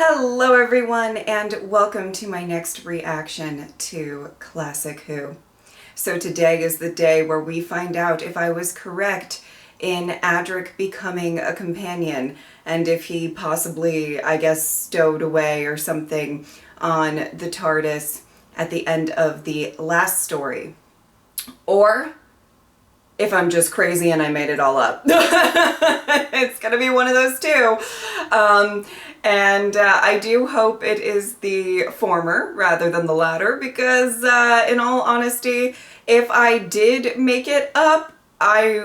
Hello everyone and welcome to my next reaction to Classic Who. So today is the day where we find out if I was correct in Adric becoming a companion and if he possibly, I guess, stowed away or something on the TARDIS at the end of the last story. Or if I'm just crazy and I made it all up. It's gonna be one of those two. I do hope it is the former rather than the latter because in all honesty, if I did make it up, I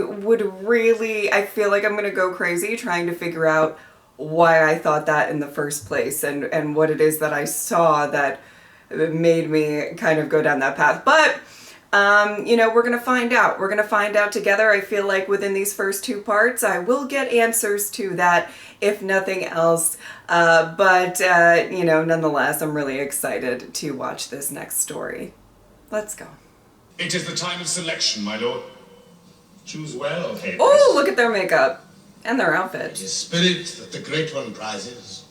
feel like I'm gonna go crazy trying to figure out why I thought that in the first place and what it is that I saw that made me kind of go down that path. But you know, we're gonna find out. We're gonna find out together. I feel like within these first two parts, I will get answers to that, if nothing else. You know, nonetheless, I'm really excited to watch this next story. Let's go. It is the time of selection, my lord. Choose well, Hades. Oh, look at their makeup and their outfit. It is spirit that the Great One prizes.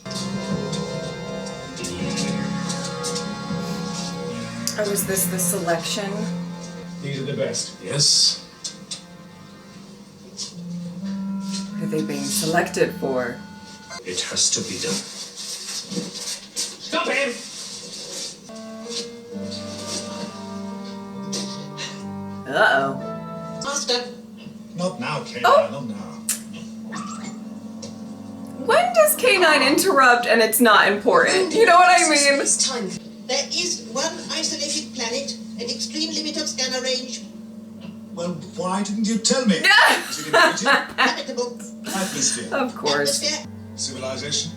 Oh, is this the selection? These are the best. Yes. What are they being selected for? It has to be done. Stop him! Uh-oh. Master. Not now, K9, not now. When does K9 interrupt and it's not important? You know what I mean? It's time. There is one isolated planet, an extreme limit of scanner range. Well, why didn't you tell me? Is it inhabited? Habitable. Atmosphere. Of course. Atmosphere. Civilization?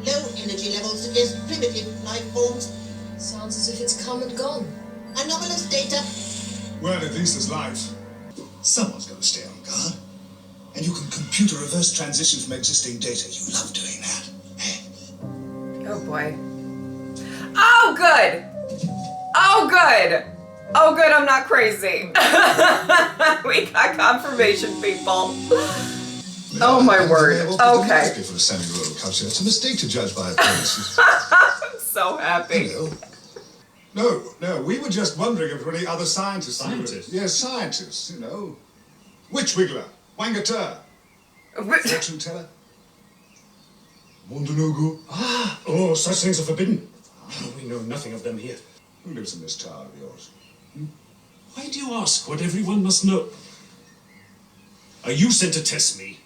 Low energy levels suggest primitive life forms. Sounds as if it's come and gone. Anomalous data. Well, at least there's life. Someone's got to stay on guard. And you can compute a reverse transition from existing data. You love doing that. Eh? Oh boy. Oh good! Oh good! Oh good, I'm not crazy. We got confirmation, people. Oh my word. Okay. For a semi-rural culture, it's a mistake to judge by appearances. I'm so happy. No, we were just wondering if there were any other scientists. Scientists? Yes, scientists, you know. Witch Wiggler, Wangateur, Fortune Teller, Mondonogu. Oh, such things are forbidden. We know nothing of them here. Who lives in this tower of yours? Why do you ask what everyone must know? Are you sent to test me?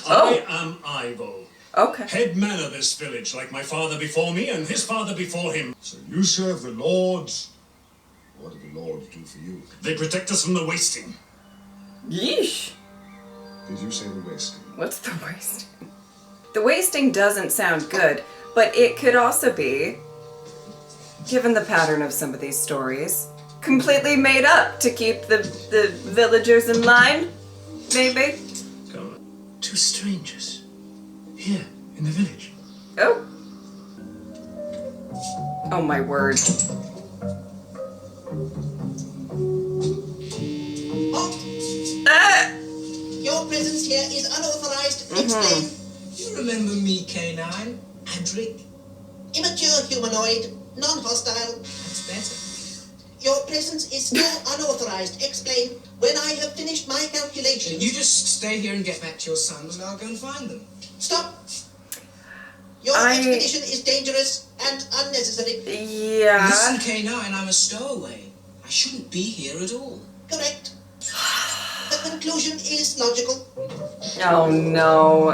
Oh. I am Ivo, Okay. head man of this village, like my father before me and his father before him. So you serve the lords? What do the lords do for you? They protect us from the wasting. Yeesh. Did you say the wasting? What's the wasting? The wasting doesn't sound good, but it could also be, given the pattern of some of these stories, completely made up to keep the villagers in line, maybe? Come on. Two strangers. Here, in the village. Oh. Oh my word. Ah! Your presence here is unauthorized. Explain. You remember me, K9? Adric? Immature humanoid, non-hostile. That's better. Your presence is still unauthorized. Explain. When I have finished my calculations. You just stay here and get back to your sons, and I'll go and find them. Stop. Your expedition is dangerous and unnecessary. Yeah. Listen, K9, I'm a stowaway. I shouldn't be here at all. Correct. The conclusion is logical. Oh no.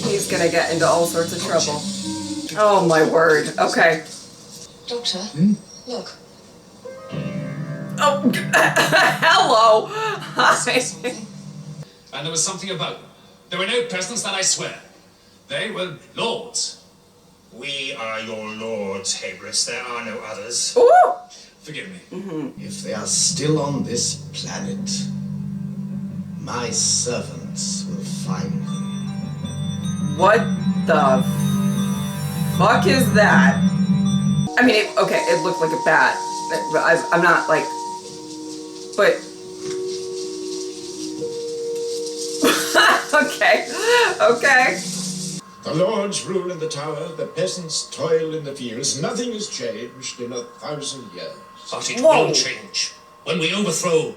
He's gonna get into all sorts of trouble. Oh my word. Okay. Doctor, look. Oh, hello. Hi. And there was something about them. There were no presents, that I swear. They were lords. We are your lords, Habris. There are no others. Ooh. Forgive me. If they are still on this planet, my servants will find them. What the fuck is that? I mean, it looked like a bat. I'm not like, but okay. The lords rule in the tower, the peasants toil in the fields. Nothing has changed in 1,000 years. But it Whoa. will change when we overthrow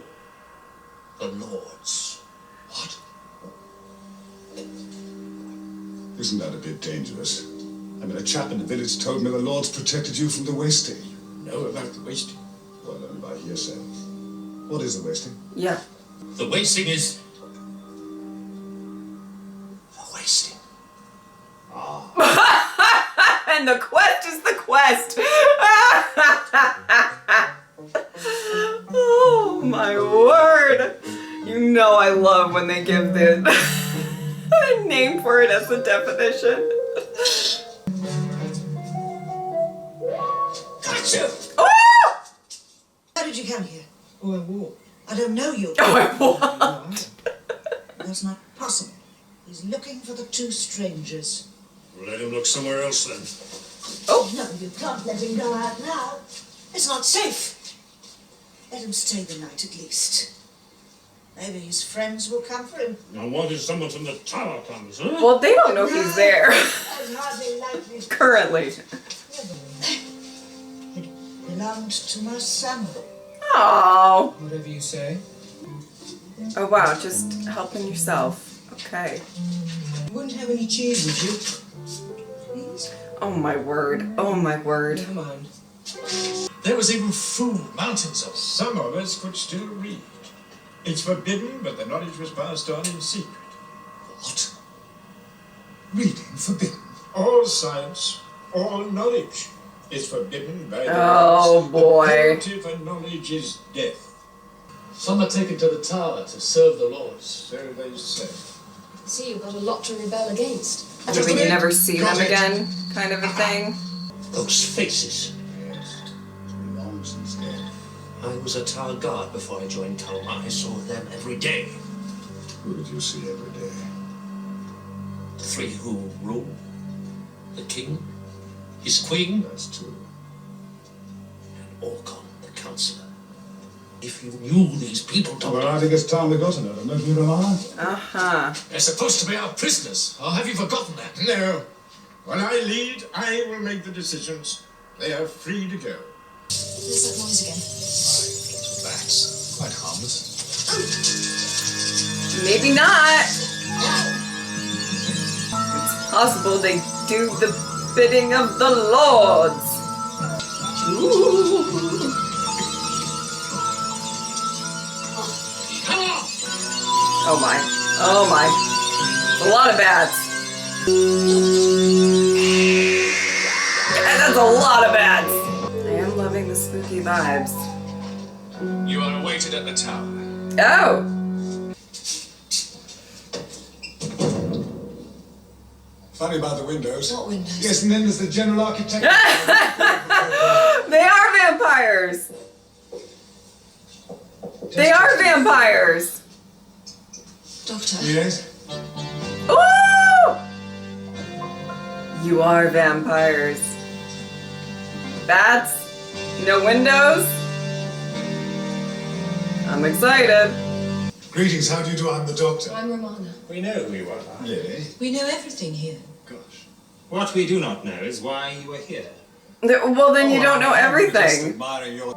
the lords. What? Isn't that a bit dangerous? I mean, a chap in the village told me the lords protected you from the wasting. Know about the wasting? Well, only by hearsay. What is the wasting? Yeah. The wasting is the wasting. And the quest is the quest. Oh my word. You know I love when they give the name for it as the definition. Gotcha! Oh! How did you come here? Oh, I walk. I don't know you. Oh, I want. That's not possible. He's looking for the two strangers. We'll let him look somewhere else then. Oh, no, you can't let him go out now. It's not safe. Let him stay the night at least. Maybe his friends will come for him. Now what if someone from the tower comes, huh? Well, they don't know he's there That's hardly likely. currently. It belonged to my son. Oh. Whatever you say. Oh wow, just helping yourself. Okay. You wouldn't have any cheese, would you? Please? Oh my word. Oh my word. Never mind. There was even food, mountains of. Some of us could still read. It's forbidden, but the knowledge was passed on in secret. What? Reading forbidden. All science, all knowledge is forbidden by the Oh, laws. boy. The penalty for knowledge is death. Some are taken to the tower to serve the lords. So they say. See, you've got a lot to rebel against. Maybe you never see them again, kind of a thing. Those faces. Yes. It's been long since then. I was a tower guard before I joined Talma. I saw them every day. Who did you see every day? The three who rule. The king, his queen, That's two. and Orkon, the counselor. If you knew these people, Doctor. Well, I think it's time we got to know them, don't you, Ramana? Uh-huh. They're supposed to be our prisoners. Or have you forgotten that? No. When I lead, I will make the decisions. They are free to go. There's that noise again. Bats. Quite harmless. Maybe not. It's possible they do the bidding of the lords. Ooh. Come on! Oh my. Oh my. A lot of bats. And that's a lot of bats. I am loving the spooky vibes. You are awaited at the tower. Oh. Funny about the windows. What windows? Yes, and then there's the general architect. They are vampires. They are vampires. Doctor? Yes? Ooh! You are vampires. Bats? No windows? I'm excited. Greetings, how do you do? I'm the doctor. I'm Romana. We know who you are. Yes? We know everything here. Gosh. What we do not know is why you are here. Well, then you don't know Just everything. admiring your...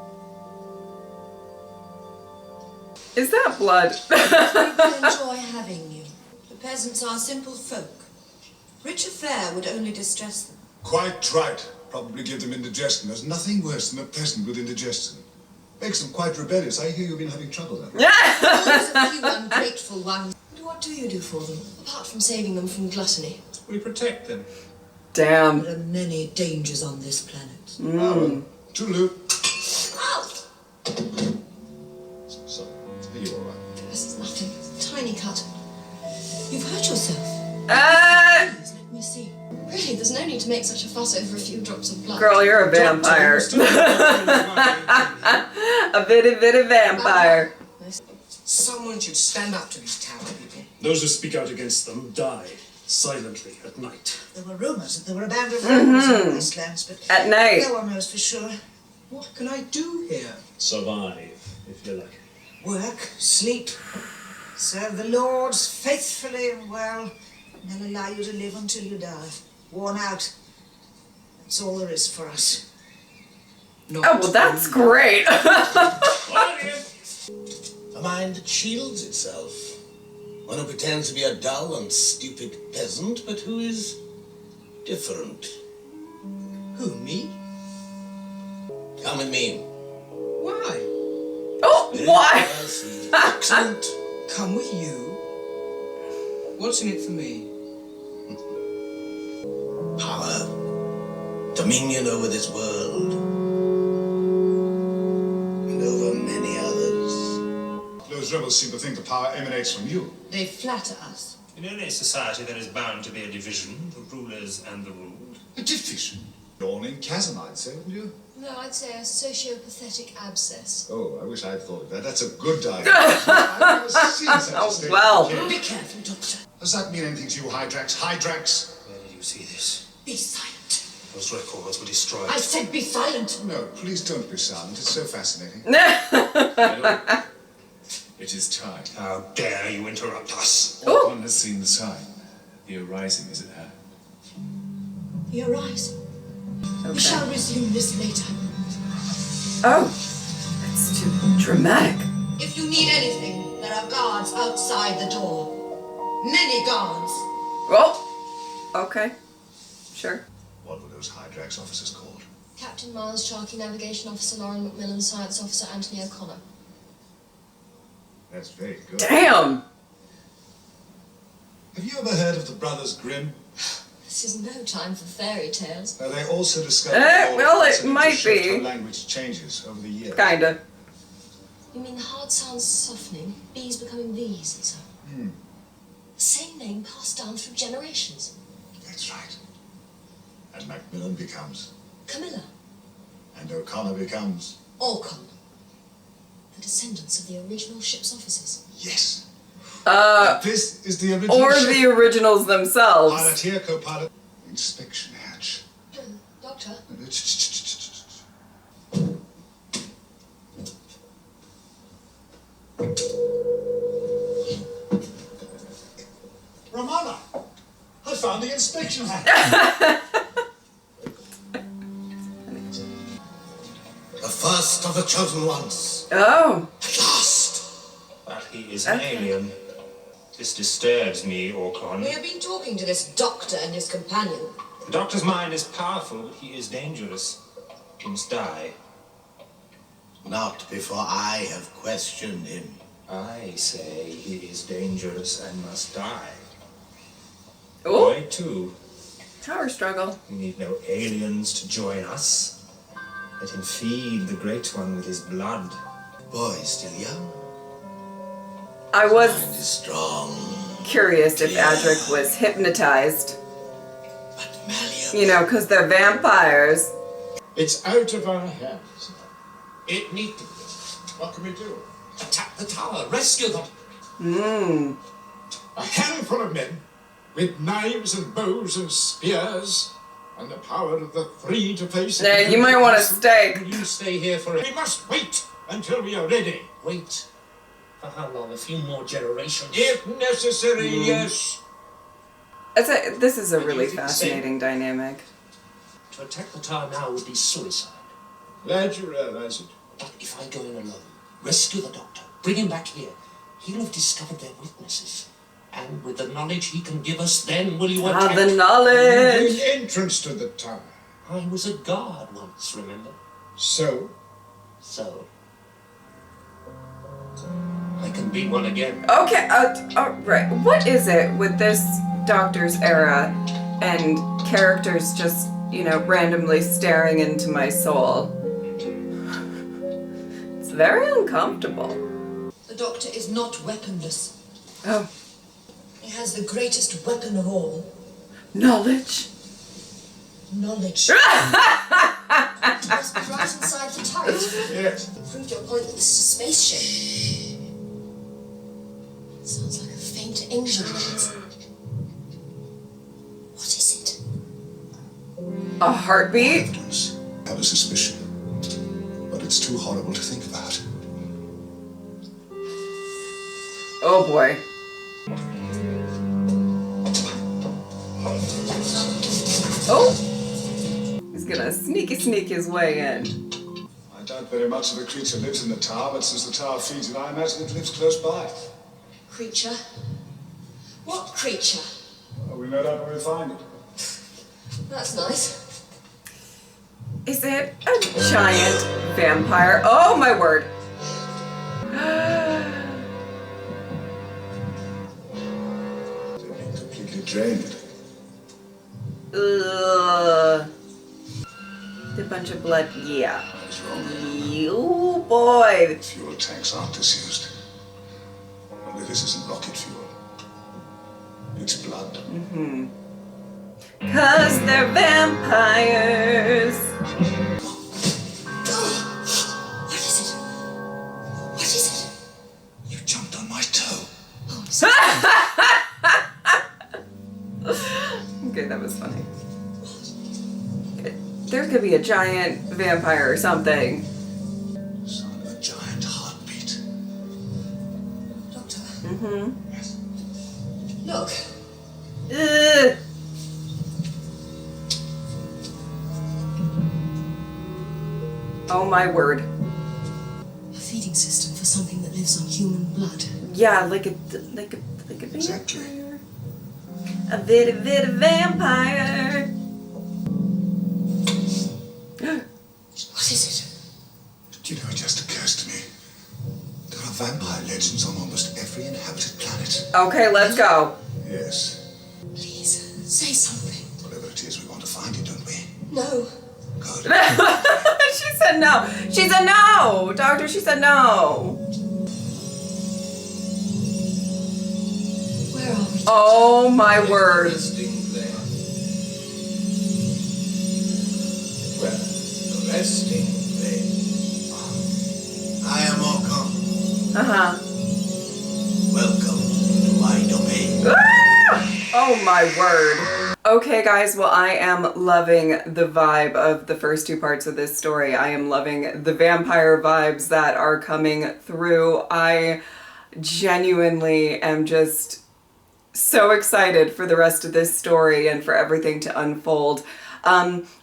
Is that blood? People enjoy having you. The peasants are simple folk. Richer fare would only distress them. Quite right. Probably give them indigestion. There's nothing worse than a peasant with indigestion. Makes them quite rebellious. I hear you've been having trouble then. Always a few ungrateful ones. And what do you do for them, apart from saving them from gluttony? We protect them. Damn. There are many dangers on this planet. Oh, Tulu. Ow! So, are you all right? This is nothing. It's a tiny cut. You've hurt yourself. Please let me see. Really, there's no need to make such a fuss over a few drops of blood. Girl, you're a vampire. A bitty vampire. Someone should stand up to these tower people. Those who speak out against them die silently at night. There were rumors that there were a band of rebels in the wastelands, but At night. no one knows for sure. What can I do here? Survive, if you like. Work, sleep, serve the lords faithfully and well. And they'll allow you to live until you die. Worn out. That's all there is for us. Not Oh, well, that's great. A mind that shields itself. One who pretends to be a dull and stupid peasant, but who is different. Who, me? Come with me. Why? Oh, why? Excellent. Come with you? What's in it for me? Power. Dominion over this world. And over many others. Those rebels seem to think the power emanates from you. They flatter us. In any society, there is bound to be a division, the rulers and the ruled. A division? Yawning chasm, I'd say, wouldn't you? No, I'd say a socio-pathetic abscess. Oh, I wish I'd thought of that. That's a good idea. I've never seen such a state. well. Be careful, Doctor. Does that mean anything to you, Hydrax? Hydrax? Where did you see this? Be silent. Those records were destroyed. I said be silent. No, please don't be silent. It's so fascinating. It is time. How dare you interrupt us? Ooh. One has seen the sign. The arising is at hand. The horizon. We Okay. shall resume this later. Oh, that's too dramatic. If you need anything, there are guards outside the door. Many guards. Oh, okay. Sure. What were those Hydrax officers called? Captain Miles, Sharkey Navigation Officer Lauren McMillan, Science Officer Anthony O'Connor. That's very good. Damn. Have you ever heard of the Brothers Grimm? This is no time for fairy tales. They also discovered well, it possibility to might shift be. how language changes over the years. Kinda. You mean the hard sounds softening, B's becoming V's and so on? The same name passed down through generations. That's right. And Macmillan becomes, Camilla, and O'Connor becomes. O'Connor. The descendants of the original ship's officers. Yes. This is the original Or ship. the originals themselves. Pilot here, co-pilot. Inspection hatch. Doctor? Romana, I found the inspection hatch. The first of the chosen ones. Oh. At last. But he is an alien. This disturbs me, Orcon. We have been talking to this doctor and his companion. The doctor's mind is powerful, but he is dangerous. He must die. Not before I have questioned him. I say he is dangerous and must die. Ooh. Boy, too. Power struggle. We need no aliens to join us. Let him feed the Great One with his blood. Boy, still young. I Mind was is strong. curious if Adric was hypnotized. But Malleable. You know, because they're vampires. It's out of our hands. It need to What can we do? attack the tower, rescue them. Mmm. A handful of men with knives and bows and spears and the power of the three to face Nah, you might want to stay. You stay here for We must wait until we are ready. Wait. For how long? A few more generations? If necessary, yes. This is a really fascinating dynamic. To attack the tower now would be suicide. Glad you realize it. But if I go in alone, rescue the doctor, bring him back here, he'll have discovered their weaknesses. And with the knowledge he can give us, then will you attack? The knowledge. The entrance to the tower. I was a guard once, remember? So, So, I can be one again. Okay, right. What is it with this Doctor's era and characters just, you know, randomly staring into my soul? It's very uncomfortable. The doctor is not weaponless. Oh, He has the greatest weapon of all. knowledge. Knowledge. It must be right inside the turret. yes. You proved your point that this is a spaceship. It sounds like a faint angel noise. What is it? A heartbeat? Evidence. I have a suspicion, but it's too horrible to think about. Oh boy. Oh! He's gonna sneak his way in. I doubt very much if a creature lives in the tower, but since the tower feeds it, I imagine it lives close by. Creature? What creature? Well, we'll no doubt when we find it. That's nice. Is it a giant vampire? Oh my word. They've been completely drained. Ugh. A bunch of blood. Yeah. What is wrong? You boy. Fuel tanks aren't disused. Only this isn't rocket fuel. It's blood. Mm-hmm. 'Cause they're vampires. What is it? What is it? You jumped on my toe. Oh, I'm sorry. Okay, that was funny. There could be a giant vampire or something. Sound of a giant heartbeat. Doctor, Mm-hmm. Yes. look. Ugh. Oh my word. A feeding system for something that lives on human blood. Yeah, like a vampire. Exactly. A bitty vampire. What is it? Do you know, it just occurs to me. There are vampire legends on almost every inhabited planet. Okay, let's go. Yes. Please, say something. Whatever it is, we want to find it, don't we? No. Good. She said no. She said no. Doctor, she said no. Where are we? Oh my word. Resting place. Well, the resting place. I am Orcon. Uh-huh. Welcome to my domain. Ah! Oh my word. Okay guys, well I am loving the vibe of the first two parts of this story. I am loving the vampire vibes that are coming through. I genuinely am just so excited for the rest of this story and for everything to unfold.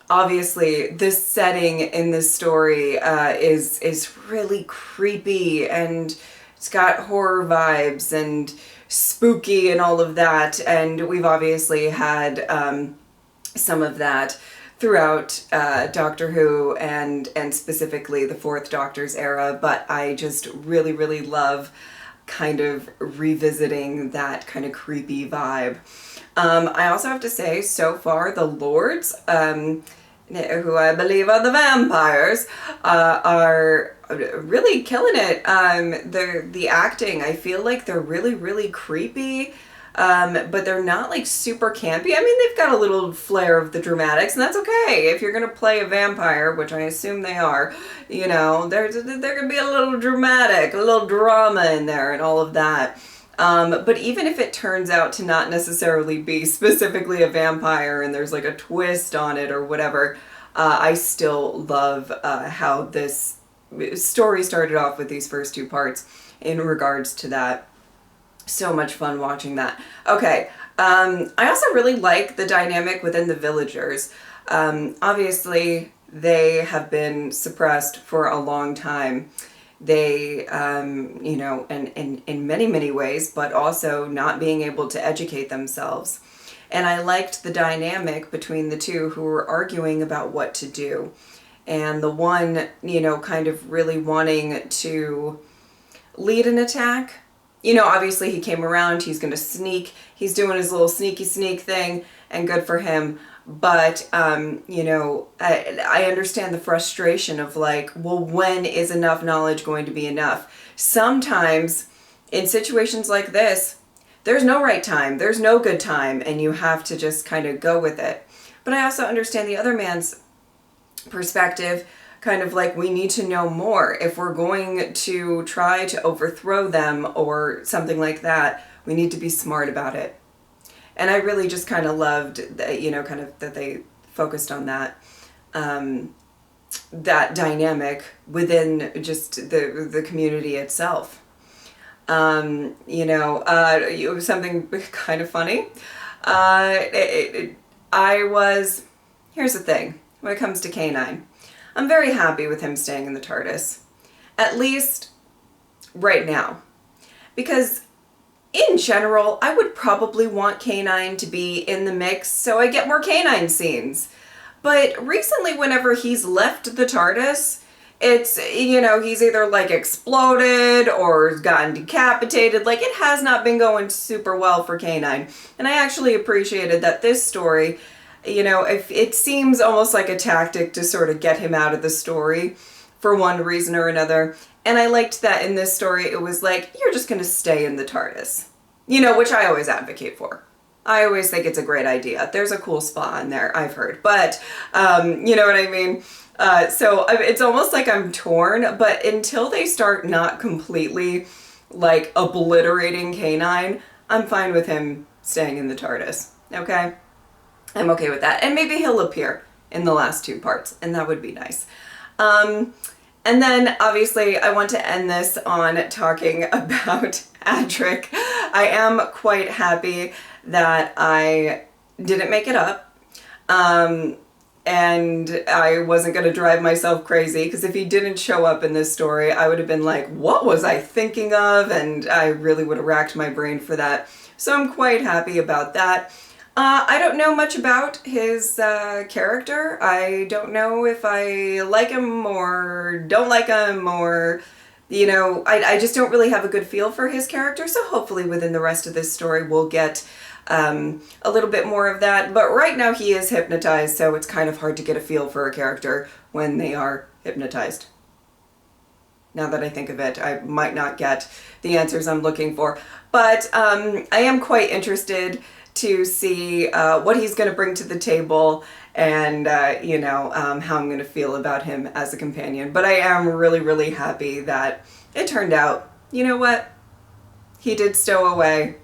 Obviously, this setting in this story is really creepy, and it's got horror vibes and spooky and all of that, and we've obviously had some of that throughout Doctor Who and specifically the Fourth Doctor's era, but I just really love kind of revisiting that kind of creepy vibe. I also have to say, so far, the Lords, who I believe are the vampires, are really killing it. The acting, I feel like they're really creepy, but they're not like super campy. I mean, they've got a little flair of the dramatics, and that's okay. If you're gonna play a vampire, which I assume they are, you know, they're gonna be a little dramatic, a little drama in there and all of that. But even if it turns out to not necessarily be specifically a vampire and there's like a twist on it or whatever, I still love how this story started off with these first two parts in regards to that. So much fun watching that. Okay, I also really like the dynamic within the villagers. Obviously, they have been suppressed for a long time. They, you know, and in many ways, but also not being able to educate themselves. And I liked the dynamic between the two who were arguing about what to do. And the one, you know, kind of really wanting to lead an attack. You know, obviously he came around, he's going to sneak, he's doing his little sneak thing, and good for him. But, you know, I understand the frustration of like, well, when is enough knowledge going to be enough? Sometimes in situations like this, there's no right time, there's no good time, and you have to just kind of go with it. But I also understand the other man's perspective, kind of like, we need to know more. If we're going to try to overthrow them or something like that, we need to be smart about it. And I really just kind of loved that, you know, kind of that they focused on that, that dynamic within just the community itself. You know, it was something kind of funny. I was here's the thing. When it comes to K9, I'm very happy with him staying in the TARDIS. At least right now. Because in general, I would probably want K9 to be in the mix so I get more K9 scenes. But recently, whenever he's left the TARDIS, it's, you know, he's either like exploded or gotten decapitated. Like, it has not been going super well for K9. And I actually appreciated that this story, you know, if it seems almost like a tactic to sort of get him out of the story for one reason or another. And I liked that in this story, it was like, you're just going to stay in the TARDIS. You know, which I always advocate for. I always think it's a great idea. There's a cool spot in there, I've heard. But, you know what I mean? So it's almost like I'm torn, but until they start not completely, like, obliterating K9, I'm fine with him staying in the TARDIS, okay? I'm okay with that. And maybe he'll appear in the last 2 parts, and that would be nice. And then, obviously, I want to end this on talking about Adric. I am quite happy that I didn't make it up. And I wasn't going to drive myself crazy, because if he didn't show up in this story, I would have been like, what was I thinking of? And I really would have racked my brain for that. So I'm quite happy about that. I don't know much about his character. I don't know if I like him or don't like him, or, you know, I just don't really have a good feel for his character. So hopefully within the rest of this story we'll get a little bit more of that. But right now he is hypnotized, so it's kind of hard to get a feel for a character when they are hypnotized. Now that I think of it, I might not get the answers I'm looking for. But I am quite interested to see what he's going to bring to the table, and you know, how I'm going to feel about him as a companion. But I am really, really happy that it turned out, you know what, he did stow away,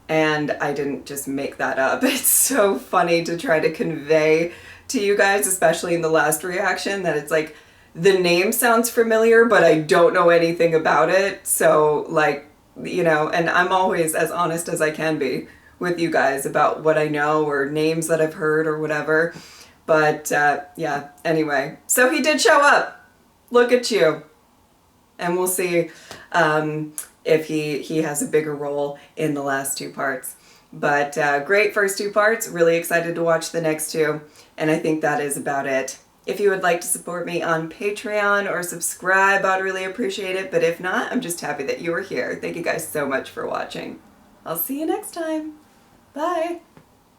and I didn't just make that up. It's so funny to try to convey to you guys, especially in the last reaction, that it's like, the name sounds familiar, but I don't know anything about it. So, like, you know, and I'm always as honest as I can be with you guys about what I know or names that I've heard or whatever. But yeah, anyway, so he did show up. Look at you. And we'll see if he has a bigger role in the last 2 parts. But great first 2 parts. Really excited to watch the next 2. And I think that is about it. If you would like to support me on Patreon or subscribe, I'd really appreciate it. But if not, I'm just happy that you were here. Thank you guys so much for watching. I'll see you next time. Bye.